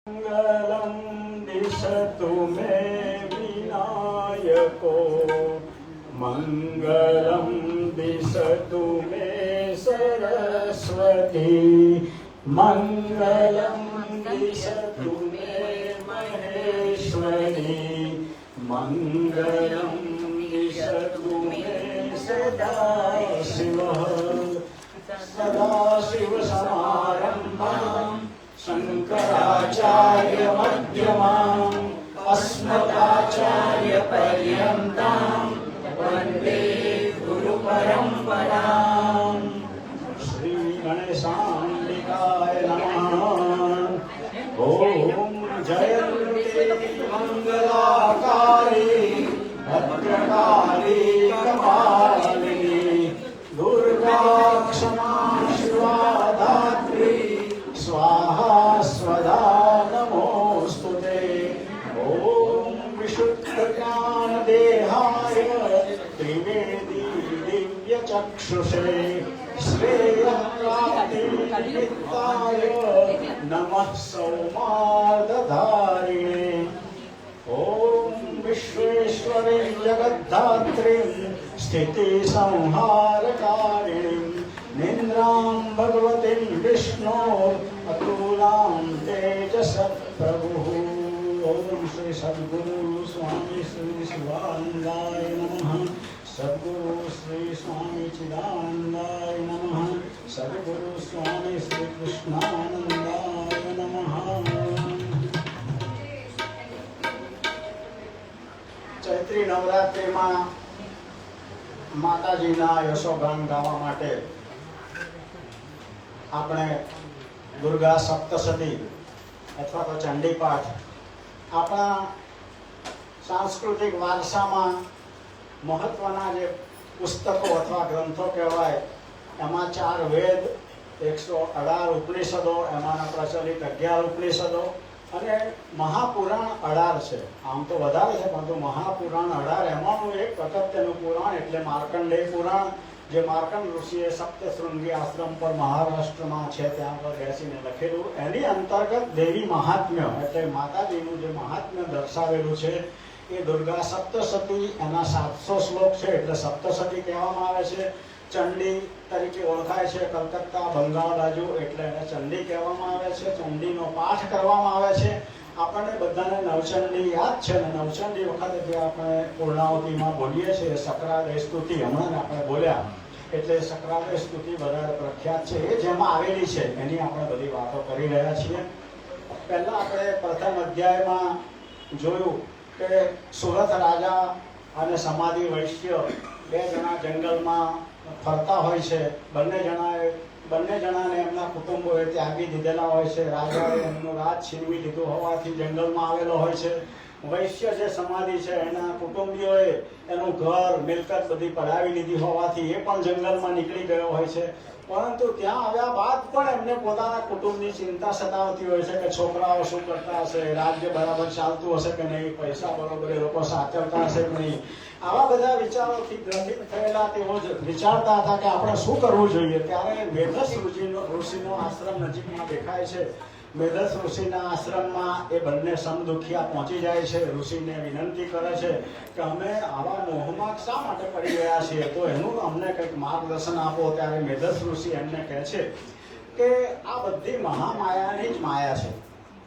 मंगलम दिशतु मे विनायको मंगलम दिशतु मे सरस्वती मंगलम दिशतु मे महेश्वरी मंगलम दिशतु मे सदाशिव समारंभाम् शंकराचार्य मध्यमाम् अस्मदाचार्य पर्यन्ताम् वन्दे गुरु परंपराम्। श्री गणेशाम्बिकाय नमः। ओम जयन्ती मंगलाकारी भद्रकाली कपालिनी दुर्गा क्षमा शिवा धात्री स्वाहा स्वधा नमोस्तुते। ओम विशुद्धज्ञान देहाय त्रिवेदी दिव्य चक्षुषे श्रेयप्राप्तिनिमित्ताय नमः सौमार्दधारिणे। ओम विश्वेश्वरी जगद्धात्रीं स्थिति संहारकारिणीं निन्द्रां भगवतीं विष्णो अतुलां तेजस प्रभुः। ओम श्री सद्गुरु स्वामी श्री शिवानंदाय नमः। सद्गुरु श्री स्वामी चिदानंदाय नमः। सद्गुरु स्वामी श्री कृष्णानंदाय नमः। ચૈત્રી નવરાત્રિમાં માતાજીના યશોગાન ગાવા માટે આપણે દુર્ગા સપ્તશતી અથવા તો ચંડીપાઠ આપણા સાંસ્કૃતિક વારસામાં મહત્વના જે પુસ્તકો અથવા ગ્રંથો કહેવાય એમાં 4 વેદ 118 ઉપનિષદો એમાંના પ્રચલિત 11 ઉપનિષદો અને મહાપુરાણ 18 છે। આમ તો વધારે છે પરંતુ મહાપુરાણ 18 એમાંનું એક અગત્યનું પુરાણ એટલે માર્કંડેય પુરાણ, જે માર્કંડ ઋષિએ સપ્તશૃંગી આશ્રમ પર મહારાષ્ટ્રમાં છે ત્યાં પર બેસીને લખેલું। એની અંતર્ગત દેવી મહાત્મ્ય એટલે માતાજીનું જે મહાત્મ્ય દર્શાવેલું છે એ દુર્ગા સપ્તશતી એના 700 શ્લોક છે એટલે સપ્તશતી કહેવામાં આવે છે। ચંડી તરીકે ઓળખાય છે કલકત્તા બંગાળ બાજુ એટલે એને ચંડી કહેવામાં આવે છે। ચંડીનો પાઠ કરવામાં આવે છે। આપણને બધાને નવચંડી યાદ છે ને નવચંડી વખતે જે આપણે પૂર્ણાવતીમાં બોલીએ છીએ સક્રાદય સ્તુતિ હમણાં આપણે બોલ્યા એટલે સક્રાદય સ્તુતિ વધારે પ્રખ્યાત છે એ જેમાં આવેલી છે એની આપણે બધી વાતો કરી રહ્યા છીએ। પહેલા આપણે પ્રથમ અધ્યાયમાં જોયું કે સુરત રાજા અને સમાધિ વૈશ્ય 2 જણા જંગલમાં ફરતા હોય છે। બંને જણાને એમના કુટુંબોએ ત્યાગી દીધેલા હોય છે। રાજાએ એમનું રાજ છીનવી લીધું હોવાથી જંગલમાં આવેલો હોય છે। વૈશ્ય જે સમાધિ છે એના કુટુંબીઓએ એનું ઘર મિલકત બધી પડાવી લીધી હોવાથી એ પણ જંગલમાં નીકળી ગયો હોય છે। પરંતુ ત્યાં આવ્યા બાદ પણ એમને પોતાના કુટુંબની ચિંતા સતાવતી હોય છે કે છોકરાઓ શું કરતા હશે, રાજ્ય બરાબર ચાલતું હશે કે નહીં, પૈસા બરોબર એ લોકો સાચવતા હશે કે નહીં। આવા બધા વિચારોથી ગ્રસિત થયેલા તેઓ વિચારતા હતા કે આપણે શું કરવું જોઈએ। ત્યારે મેધસ ઋષિનો આશ્રમ નજીકમાં દેખાય છે। મેધસ ઋષિના આશ્રમમાં એ બંને સમદુખિયા પહોંચી જાય છે। ઋષિને વિનંતી કરે છે કે અમે આવા મોહમાં શા માટે પડી ગયા છીએ, તો એનું અમને કંઈક માર્ગદર્શન આપો। ત્યારે મેધસ ઋષિ એમને કહે છે કે આ બધી મહામાયાની જ માયા છે,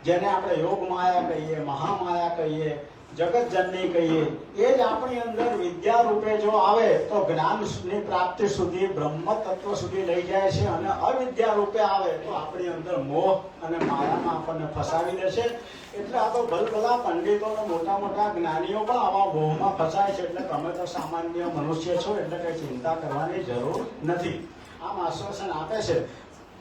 જેને આપણે યોગ માયા કહીએ, મહામાયા કહીએ, જગતજનની કહીએ। એ જ આપણી અંદર વિદ્યા રૂપે જો આવે તો જ્ઞાનની પ્રાપ્તિ સુધી બ્રહ્મ તત્વ સુધી લઈ જાય છે અને અવિદ્યા રૂપે આવે તો આપણી અંદર મોહ અને માયામાં આપણને ફસાવી દે છે। એટલે આ તો ભલભલા પંડિતો અને મોટા મોટા જ્ઞાનીઓ પણ આવા મોહમાં ફસાય છે। એટલે તમે તો સામાન્ય મનુષ્ય છો એટલે કંઈ ચિંતા કરવાની જરૂર નથી, આમ આશ્વાસન આપે છે।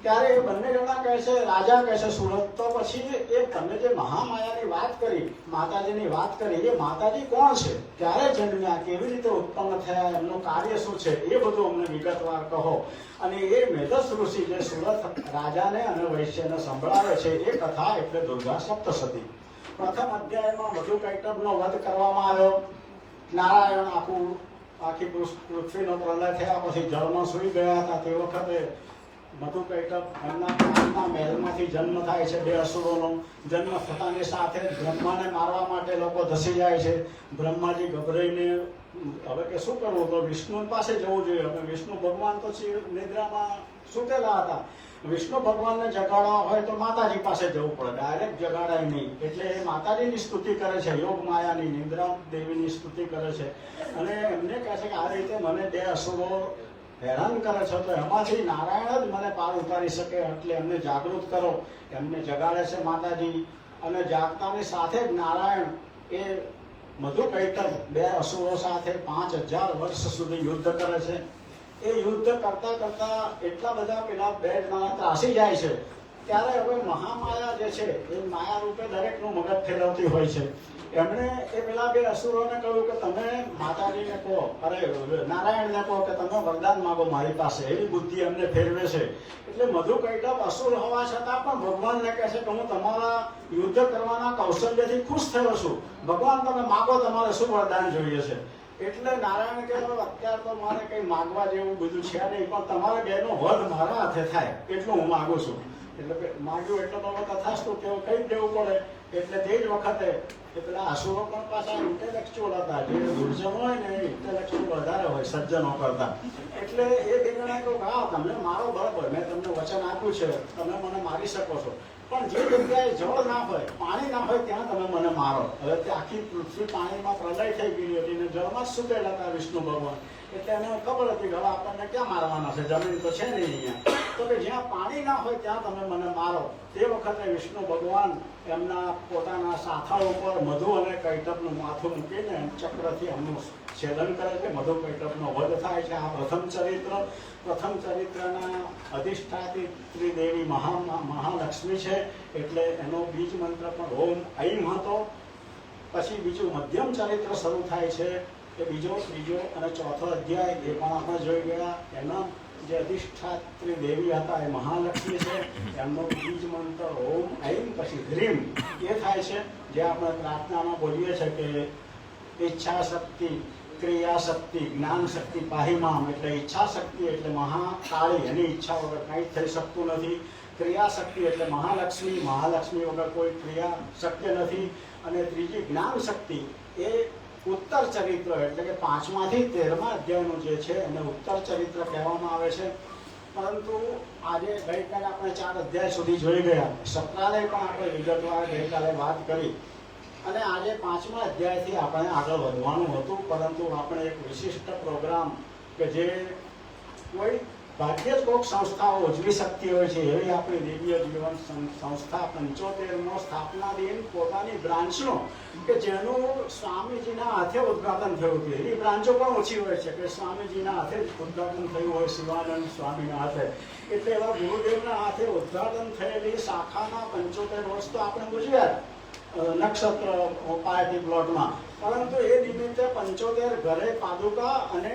ત્યારે એ બંને જણા કહે છે, રાજા કહે છે સુરત તો પછી એ તમે જે મહામાયાની વાત કરી, માતાજીની વાત કરી, એ માતાજી કોણ છે, ક્યારે જન્મ્યા, કેવી રીતે ઉત્પન્ન થયા, એમનું કાર્ય શું છે એ બધું અમને વિગતવાર કહો। અને એ મેધસ ઋષિ જે સુરત રાજાને અને વૈશ્યને સંભળાવે છે એ કથા એટલે દુર્ગા સપ્તશતી। પ્રથમ અધ્યાયમાં વધુ કૈટભનો વધ કરવામાં આવ્યો। નારાયણ આખી પૃથ્વીનો પ્રલય થયા પછી જળમાં સૂઈ ગયા હતા તે વખતે મધુ કૈટભ એમના પ્રાણના મહેલમાંથી જન્મ થાય છે બે અસુરોનો. જન્મ થતાની સાથે જ બ્રહ્માને મારવા માટે લોકો ધસી જાય છે. બ્રહ્માજી ગભરાઈને હવે કે શું કરવું, તો વિષ્ણુ પાસે જવું જોઈએ. હવે વિષ્ણુ ભગવાન તો નિદ્રામાં સૂતેલા હતા. વિષ્ણુ ભગવાનને જગાડવા હોય તો માતાજી પાસે જવું પડે, ડાયરેક્ટ જગાડાય નહીં. એટલે એ માતાજીની સ્તુતિ કરે છે, યોગ માયાની, નિદ્રા દેવીની સ્તુતિ કરે છે. અને એમને કહે છે કે આ રીતે મને બે અસુરો હેરાન કરે છે, તો એમાંથી નારાયણ જ મને પાર ઉતારી શકે, એટલે એમને જાગૃત કરો. એમને જગાડે છે માતાજી. અને જાગતાની સાથે જ નારાયણ એ મધુ કૈટભ બે અસુરો સાથે 5000 વર્ષ સુધી યુદ્ધ કરે છે. એ યુદ્ધ કરતા કરતા એટલા બધા પેલા બે જણા ત્રાસી જાય છે. ત્યારે હવે મહામાયા જે છે એ માયા રૂપે દરેકનું મગજ ફેરવતી હોય છે. એમણે એ પેલા બે અસુરોને કહ્યું કે તમે માતાજીને કહો, અરે નારાયણને કહો કે તમે વરદાન માગો મારી પાસે. એવી બુદ્ધિ એમને ફેરવે છે. એટલે મધુ કૈટભ અસુર હોવા છતાં પણ ભગવાનને કહે છે કે હું તમારા યુદ્ધ કરવાના કૌશલ્યથી ખુશ થયો છું. ભગવાન તમે માગો, તમારે શું વરદાન જોઈએ છે. એટલે નારાયણ કહે અત્યારે તો મારે કઈ માગવા જેવું બધું છે નહીં, પણ તમારા બેનો વધ મારા હાથે થાય એટલું હું માગું છું. એટલે માગ્યું એટલે તો તથાસ્તુ તેવું કહી જ દેવું પડે. એટલે તે જ વખતે એ પેલા અસુરો પણ પાછા ઇન્ટેલેક્ચ્યુઅલ હતા. જે દુર્જનો હોય ને એ ઇન્ટેલેક્ચ્યુઅલ વધારે હોય સજ્જનો કરતા. એટલે એ બે જણા કહ્યું હા તમને મારો બરાબર, મેં તમને વચન આપ્યું છે, તમે મને મારી શકો છો, પણ જે જગ્યાએ જળ ના હોય, પાણી ના હોય, ત્યાં તમે મને મારો. હવે તે આખી પૃથ્વી પાણીમાં પ્રલય થઈ ગઈ હતી ને જળમાં જ સુકેલા હતા વિષ્ણુ ભગવાન. એટલે એને ખબર હતી કે હવે આપણને ક્યાં મારવાના છે, જમીન તો છે નહીં અહીંયા. તો કે જ્યાં પાણી ના હોય ત્યાં તમે મને મારો. તે વખતે વિષ્ણુ ભગવાન એમના પોતાના સાથા ઉપર મધુ અને કૈટભનું માથું મૂકીને ચક્રથી એમનું છેદન કરે છે. મધુ કૈટભનો વધ થાય છે. આ પ્રથમ ચરિત્ર. પ્રથમ ચરિત્રના અધિષ્ઠાત્રી દેવી મહાલક્ષ્મી છે. એટલે એનો બીજ મંત્ર પણ ઓમ ઐમ હતો. પછી બીજું મધ્યમ ચરિત્ર શરૂ થાય છે. એ બીજો, ત્રીજો અને ચોથો અધ્યાય એ પણ આપણે જોઈ ગયા. એના જે અધિષ્ઠાત્રી દેવી હતા એ મહાલક્ષ્મી છે. એમનો બીજ મંત્ર ઓમ ઐમ પછી હ્રીમ એ થાય છે. જે આપણે પ્રાર્થનામાં બોલીએ છીએ કે ઈચ્છા શક્તિ, ક્રિયા શક્તિ, જ્ઞાન શક્તિ પાહિમામ. એટલે ઈચ્છા શક્તિ એટલે મહાકાળી, એની ઈચ્છા વગર કંઈ થઈ શકતું નથી. ક્રિયા શક્તિ એટલે મહાલક્ષ્મી, મહાલક્ષ્મી વગર કોઈ ક્રિયા શક્ય નથી. અને ત્રીજી જ્ઞાન શક્તિ એ ઉત્તર ચરિત્ર, એટલે કે 5માથી 13મા અધ્યાયનું જે છે એને ઉત્તર ચરિત્ર કહેવામાં આવે છે. પરંતુ આજે ગઈકાલે આપણે 4 અધ્યાય સુધી જોઈ ગયા. સત્રાલય પણ આપણે વિગતવાર ગઈકાલે વાત કરી. અને આજે 5મા અધ્યાયથી આપણે આગળ વધવાનું હતું, પરંતુ આપણે એક વિશિષ્ટ પ્રોગ્રામ કે જે કોઈ ભાગ્યે જ કોઈક સંસ્થાઓ ઉજવી શકતી હોય છે એવી આપણી દિવ્ય જીવન સંસ્થા 75મો સ્થાપના દિન પોતાની બ્રાન્ચનો કે જેનું સ્વામીજીના હાથે ઉદ્ઘાટન થયું હતું. એની બ્રાન્ચો પણ ઓછી હોય છે કે સ્વામીજીના હાથે જ ઉદ્ઘાટન થયું હોય, શિવાનંદ સ્વામીના હાથે. એટલે એવા ગુરુદેવના હાથે ઉદ્ઘાટન થયેલી શાખાના 75 વર્ષ તો આપણે ઉજવ્યા નક્ષત્ર પાર્ટી પ્લોટમાં. પરંતુ એ નિમિત્તે 75 ઘરે પાદુકા અને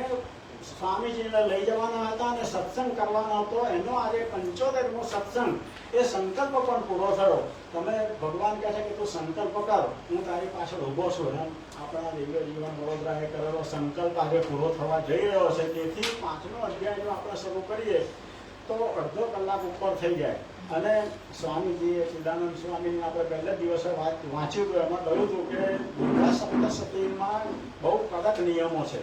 સ્વામીજીને લઈ જવાના હતા અને સત્સંગ કરવાનો હતો. એનો આજે 75મો સત્સંગ એ સંકલ્પ પણ પૂરો થયો. તમે ભગવાન કહે છે કે તું સંકલ્પ કર, હું તારી પાછળ ઊભો છું. એમ આપણા દિવ્ય જીવન વડોદરાએ કરેલો સંકલ્પ આજે પૂરો થવા જઈ રહ્યો છે. તેથી 5મો અધ્યાય જો આપણે શરૂ કરીએ તો અડધો કલાક ઉપર થઈ જાય. અને સ્વામીજીએ ચિદાનંદ સ્વામીને આપણે પહેલા દિવસે વાંચ્યું હતું. એમાં કહ્યું હતું કે દુર્ગા સપ્તશતીમાં બહુ કડક નિયમો છે.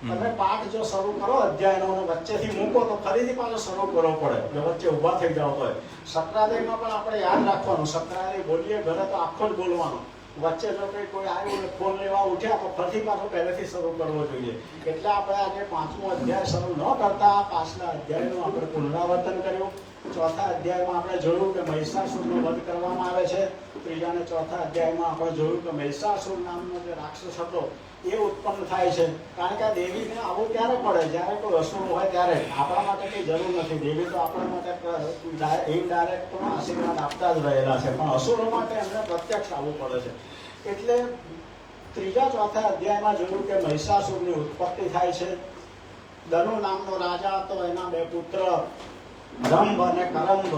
તમે પાઠ જો શરૂ કરો અધ્યાયનો વચ્ચેથી મૂકો તો ફરીથી પાછો શરૂ કરવો પડે, જો વચ્ચે ઊભા થઈ જાવ તો. સત્રાલયમાં પણ આપણે યાદ રાખવાનું, સત્રાલય બોલીએ ઘરે તો આખો જ બોલવાનો. વચ્ચે જો કોઈ આવ્યું ફોન લેવા ઉઠ્યા તો ફરીથી પાછો પહેલેથી શરૂ કરવો જોઈએ. એટલે આપણે આજે 5મો અધ્યાય શરૂ ન કરતા પાછલા અધ્યાયનું આપણે પુનરાવર્તન કર્યું. ચોથા અધ્યાયમાં આપણે જોયું કે મહિષાસુરનો વધ કરવામાં આવે છે. ત્રીજા અને ચોથા અધ્યાયમાં આપણે જોયું કે મહિષાસુર નામનો જે રાક્ષસ હતો એ ઉત્પન્ન થાય છે. કારણ કે આ દેવીને આવું ક્યારે પડે, જ્યારે કોઈ અસુર હોય ત્યારે. આપણા માટે કંઈ જરૂર નથી. દેવી તો આપણા માટે ઇનડાયરેક્ટ પણ આશીર્વાદ આપતા જ રહેલા છે, પણ અસુરો માટે એમને પ્રત્યક્ષ આવવું પડે છે. એટલે ત્રીજા ચોથા અધ્યાયમાં જોયું કે મહિષાસુરની ઉત્પત્તિ થાય છે. ધનુ નામનો રાજા હતો, એના 2 પુત્ર રંભ અને કરંભ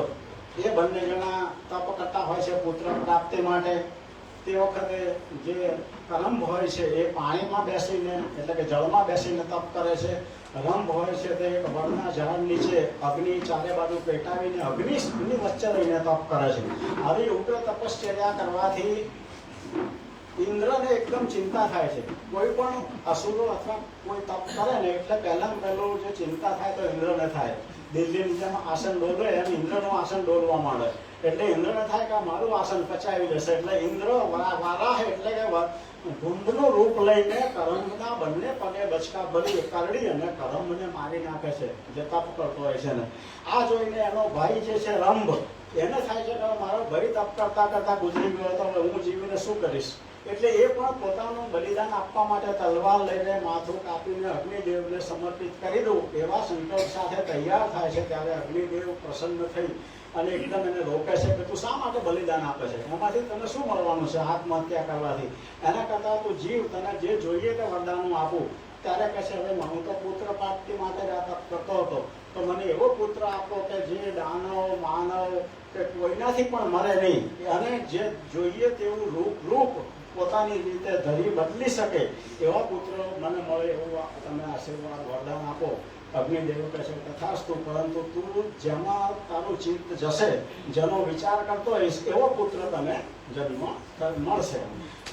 એ બંને જણા તપ કરતા હોય છે પુત્ર પ્રાપ્તિ માટે. તે વખતે જે કરંભ હોય છે એ પાણીમાં બેસીને એટલે કે જળમાં બેસીને તપ કરે છે. રંભ હોય છે તે એક વડના ઝાડ નીચે અગ્નિ ચારે બાજુ પેટાવીને અગ્નિની વચ્ચે રહીને તપ કરે છે. આવી ઉગ્ર તપશ્ચર્યા કરવાથી ઇન્દ્રને એકદમ ચિંતા થાય છે. કોઈ પણ અસુરો અથવા કોઈ તપ કરે ને એટલે પહેલું જે ચિંતા થાય તો ઇન્દ્રને થાય. દિલ્હીની જેમ આસન ડોલે એમ ઇન્દ્રનું આસન ડોલવા માંડે. એટલે ઇન્દ્રને થાય કે મારું આસન પચાવી જશે. એટલે ઇન્દ્ર વારાહ એટલે કે ધૂંધનું રૂપ લઈને કરંબના બંને પગે બચકા ભરી કરડી અને કરંબને મારી નાખે છે, જે તપ કરતો હોય છે ને. આ જોઈને એનો ભાઈ જે છે રંભ, એને થાય છે કે મારો ભાઈ તપ કરતા કરતા ગુજરી ગયો તો હું જીવીને શું કરીશ. એટલે એ પણ પોતાનું બલિદાન આપવા માટે તલવાર લઈને માથું કાપીને અગ્નિદેવને સમર્પિત કરી દઉં એવા સંકલ્પ સાથે તૈયાર થાય છે. ત્યારે અગ્નિદેવ પ્રસન્ન થઈ અને એકદમ એને રોકે છે કે તું શા માટે બલિદાન આપે છે, એમાંથી તને શું મળવાનું છે આત્મહત્યા કરવાથી. એના કરતાં તું જીવ, તને જે જોઈએ તે વરદાન આપું. ત્યારે કહે છે હવે હું તો પુત્ર પ્રાપ્તિ માટે જ આ તપ કરતો હતો, તો મને એવો પુત્ર આપો કે જે દાનવ માનવ કે કોઈનાથી પણ મરે નહીં અને જે જોઈએ તેવું રૂપ પોતાની રીતે ધરી બદલી શકે એવા પુત્ર મને મળે એવું તમે આશીર્વાદ વરદાન આપો. અગ્નિદેવ કહે છે તથાસ્તુ, પરંતુ તું જેમાં તારું ચિત્ત જશે, જેનો વિચાર કરતો હોઈશ એવો પુત્ર તને જન્મ મળશે.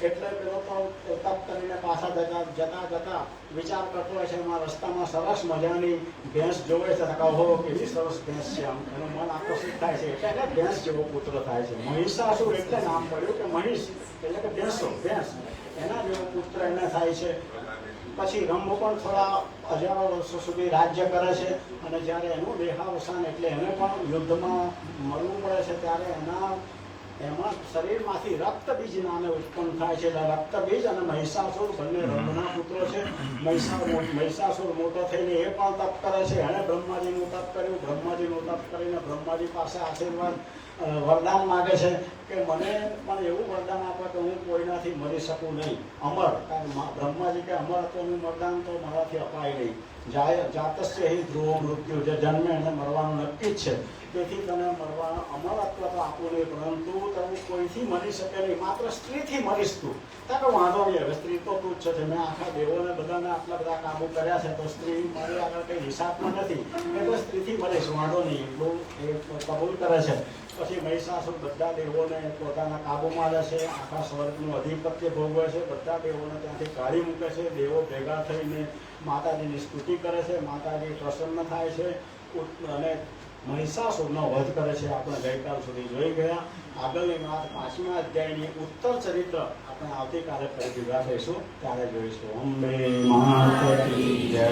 એટલે પેલો તો તપ કરીને પાછા જતા વિચાર કરતો હોય છે. એમાં રસ્તામાં સરસ મજાની ભેંસ જોવે છે. કહો કેવી સરસ ભેંસ છે, આમ એનું મન આકર્ષિત થાય છે. એટલે એને ભેંસ જેવો પુત્ર થાય છે. મહિષાસુર એટલે નામ પડ્યું કે મહિષ એટલે કે ભેંસ, એના જેવો પુત્ર એને થાય છે. પછી રંભ પણ થોડા હજારો વર્ષો સુધી રાજ્ય કરે છે અને જ્યારે એનું દેહાવસાન એટલે એને પણ યુદ્ધમાં મરવું પડે છે ત્યારે એમાં શરીરમાંથી રક્તબીજ નામે ઉત્પન્ન થાય છે. એટલે રક્તબીજ અને મહિષાસુર બંને રંભના પુત્રો છે. મહિષાસુર મોટો થઈને એ પણ તપ કરે છે. એણે બ્રહ્માજીનું તપ કર્યું. બ્રહ્માજીનું તપ કરીને બ્રહ્માજી પાસે આશીર્વાદ વરદાન માગે છે કે મને પણ એવું વરદાન આપે કે હું કોઈનાથી મરી શકું નહીં, અમર. બ્રહ્માજી કે અમરત્વનું વરદાન તો મારાથી અપાય નહીં. જાતસ્ય હિ ધ્રુવો મૃત્યુ, જે જન્મે એને મરવાનું નક્કી જ છે. તેથી તને મરવાનું અમરત્વ તો આપવું નહીં, પરંતુ તમે કોઈથી મરી શકે નહીં, માત્ર સ્ત્રીથી મરીશ તું. તો વાંધો નહીં, હવે સ્ત્રી તો તું જ છે. મેં આખા દેવોને બધાને આટલા બધા કાબુ કર્યા છે, તો સ્ત્રી મારી આગળ કંઈ હિસાબમાં નથી, એટલે સ્ત્રીથી મરીશ, વાંધો નહીં, એટલું એ કબૂલ કરે છે. પછી મહિષાસુર બધા દેવોને પોતાના કાબૂમાં લે છે, આખા સ્વર્ગનું અધિપત્ય ભોગવે છે, બધા દેવોને ત્યાંથી કાઢી મૂકે છે. દેવો ભેગા થઈને માતાજીની સ્તુતિ કરે છે, માતાજી પ્રસન્ન થાય છે અને મહિષાસુરનો વધ કરે છે. આપણે ગઈકાલ સુધી જોઈ ગયા. આગળની વાત 5મા અધ્યાયની ઉત્તર ચરિત્ર આપણે આવતીકાલે ફરી ભેગા થઈશું, ત્યારે જોઈશું. અંબે માતા કી જય.